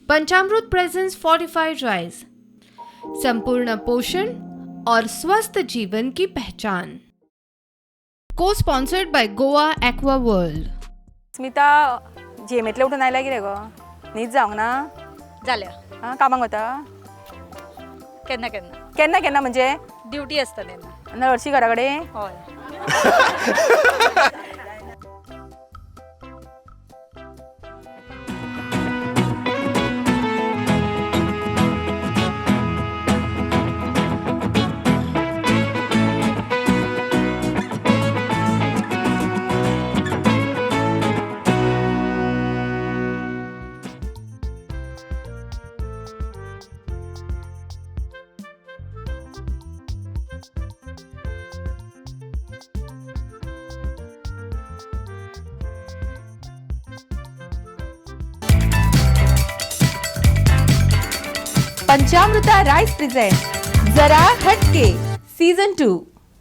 पंचामृत presence fortified rice, संपूर्ण पोषण और स्वस्थ जीवन की पहचान। को sponsored by Goa aqua world. Smita जेमेतले उठून आयला कितें गो? न्हीद जावंक ना? जाल्या हां, कामाक वता? केन्ना केन्ना केन्ना केन्ना म्हणजे ड्युटी आसता तेन्ना. नर्सी घरा कडेन? हय. पंचामृता राइस प्रेजेंट जरा हटके सीजन 2।